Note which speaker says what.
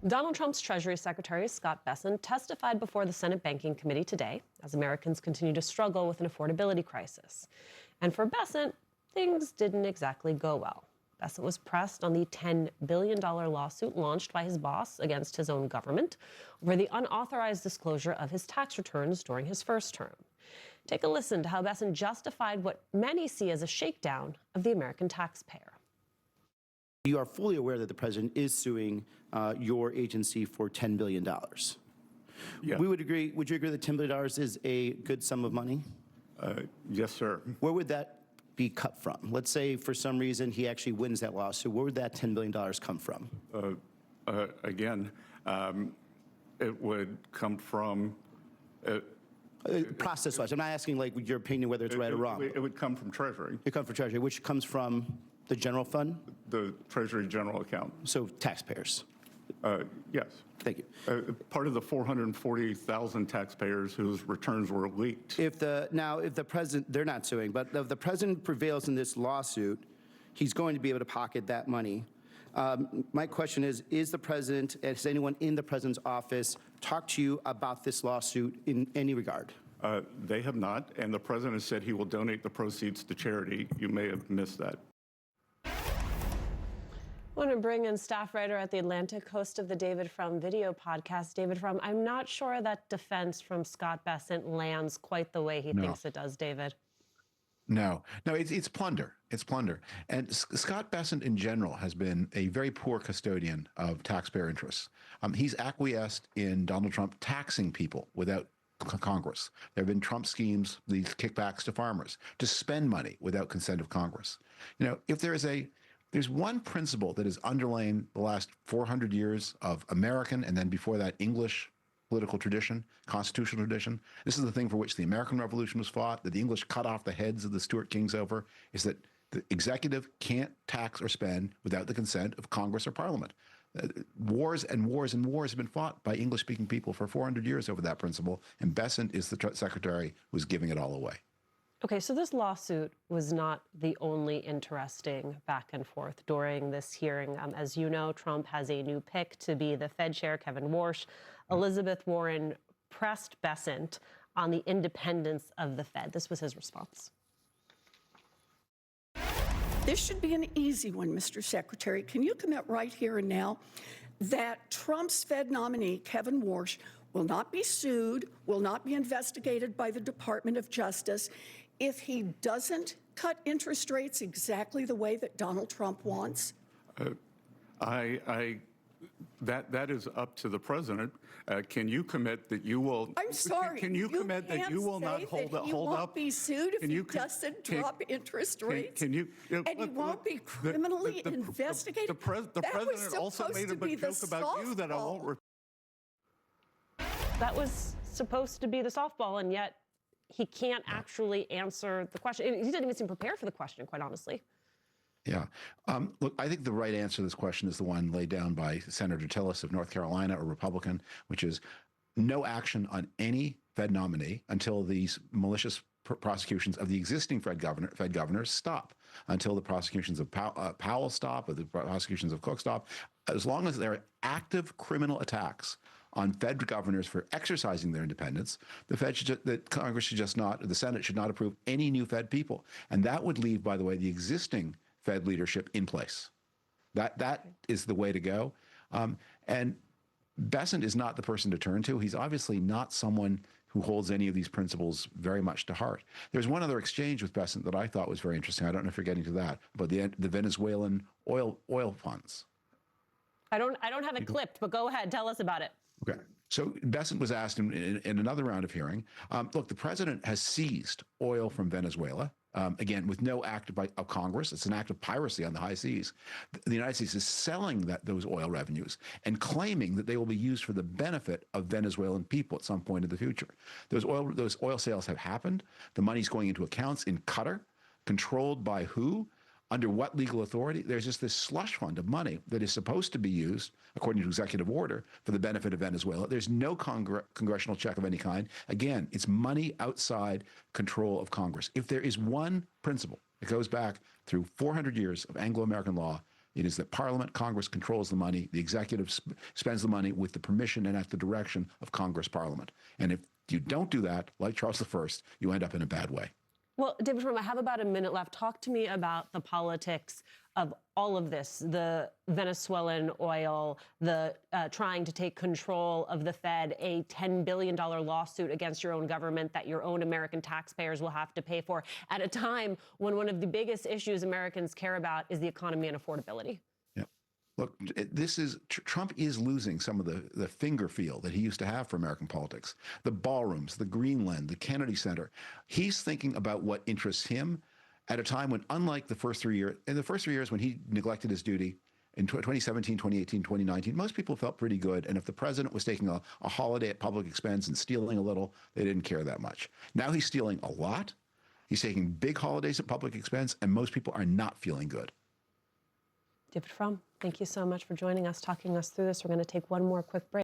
Speaker 1: Donald Trump's Treasury Secretary Scott Bessent testified before the Senate Banking Committee today as Americans continue to struggle with an affordability crisis. And for Bessent, things didn't exactly go well. Bessent was pressed on the $10 billion lawsuit launched by his boss against his own government over the unauthorized disclosure of his tax returns during his first term. Take a listen to how Bessent justified what many see as a shakedown of the American taxpayer.
Speaker 2: You are fully aware that the president is suing your agency for $10 billion.
Speaker 3: Yeah.
Speaker 2: We would agree. Would you agree that $10 billion is a good sum of money?
Speaker 3: Yes, sir.
Speaker 2: Where would that be cut from? Let's say for some reason he actually wins that lawsuit. Where would that $10 billion come from?
Speaker 3: Again, it would come from...
Speaker 2: Process-wise. I'm not asking like your opinion whether it's right or wrong.
Speaker 3: It would come from Treasury.
Speaker 2: It comes from Treasury, which comes from the general fund?
Speaker 3: The Treasury general account.
Speaker 2: So taxpayers?
Speaker 3: Yes.
Speaker 2: Thank you.
Speaker 3: Part of the 440,000 taxpayers whose returns were leaked.
Speaker 2: If the president, they're not suing, but if the president prevails in this lawsuit, he's going to be able to pocket that money. My question is the president, has anyone in the president's office talked to you about this lawsuit in any regard?
Speaker 3: They have not, and the president has said he will donate the proceeds to charity. You may have missed that.
Speaker 1: I want to bring in staff writer at The Atlantic, host of the David Frum video podcast. David Frum, I'm not sure that defense from Scott Bessent lands quite the way he thinks it does, David.
Speaker 4: No, it's plunder. It's plunder. And Scott Bessent in general has been a very poor custodian of taxpayer interests. He's acquiesced in Donald Trump taxing people without Congress. There have been Trump schemes, these kickbacks to farmers, to spend money without consent of Congress. You know, if there's one principle that has underlain the last 400 years of American and then before that English political tradition, constitutional tradition. This is the thing for which the American Revolution was fought, that the English cut off the heads of the Stuart kings over, is that the executive can't tax or spend without the consent of Congress or Parliament. Wars and wars and wars have been fought by English-speaking people for 400 years over that principle, and Bessent is the secretary who's giving it all away.
Speaker 1: Okay, so this lawsuit was not the only interesting back and forth during this hearing. As you know, Trump has a new pick to be the Fed chair, Kevin Warsh. Elizabeth Warren pressed Bessent on the independence of the Fed. This was his response.
Speaker 5: This should be an easy one, Mr. Secretary. Can you commit right here and now that Trump's Fed nominee, Kevin Warsh, will not be sued, will not be investigated by the Department of Justice if he doesn't cut interest rates exactly the way that Donald Trump wants?
Speaker 3: That is up to the president. Can you commit that you will?
Speaker 5: I'm sorry.
Speaker 3: Can you commit that you will not hold up?
Speaker 5: He won't be sued if he doesn't drop interest rates.
Speaker 3: And
Speaker 5: he won't be criminally investigated.
Speaker 3: The president also made a big joke about you that I won't repeat.
Speaker 1: That was supposed to be the softball, and yet he can't actually answer the question. He didn't even seem prepared for the question, quite honestly.
Speaker 4: Yeah. Look, I think the right answer to this question is the one laid down by Senator Tillis of North Carolina, a Republican, which is no action on any Fed nominee until these malicious prosecutions of the existing Fed governors stop, until the prosecutions of Powell stop, or the prosecutions of Cook stop. As long as there are active criminal attacks on Fed governors for exercising their independence, the Congress should just not, the Senate should not approve any new Fed people. And that would leave, by the way, the existing Fed leadership in place. That is the way to go. And Bessent is not the person to turn to. He's obviously not someone who holds any of these principles very much to heart. There's one other exchange with Bessent that I thought was very interesting. I don't know if you're getting to that, but the Venezuelan oil funds.
Speaker 1: I don't have it clipped, but go ahead, tell us about it.
Speaker 4: Okay. So Bessent was asked in another round of hearing, look, the president has seized oil from Venezuela, again, with no act of Congress. It's an act of piracy on the high seas. The United States is selling those oil revenues and claiming that they will be used for the benefit of Venezuelan people at some point in the future. Those oil sales have happened. The money's going into accounts in Qatar, controlled by who? Under what legal authority? There's just this slush fund of money that is supposed to be used, according to executive order, for the benefit of Venezuela. There's no congressional check of any kind. Again, it's money outside control of Congress. If there is one principle that goes back through 400 years of Anglo-American law, It is that Parliament, Congress controls the money. The executive spends the money with the permission and at the direction of Congress, Parliament. And if you don't do that, like Charles I, you end up in a bad way.
Speaker 1: Well, David Frum, I have about a minute left. Talk to me about the politics of all of this, the Venezuelan oil, the trying to take control of the Fed, a $10 billion lawsuit against your own government that your own American taxpayers will have to pay for at a time when one of the biggest issues Americans care about is the economy and affordability.
Speaker 4: Look, Trump is losing some of the finger feel that he used to have for American politics. The ballrooms, the Greenland, the Kennedy Center. He's thinking about what interests him at a time when, unlike the first 3 years, in the first 3 years when he neglected his duty, in 2017, 2018, 2019, most people felt pretty good. And if the president was taking a holiday at public expense and stealing a little, they didn't care that much. Now he's stealing a lot. He's taking big holidays at public expense, and most people are not feeling good.
Speaker 1: David Frum, thank you so much for joining us, talking us through this. We're going to take one more quick break.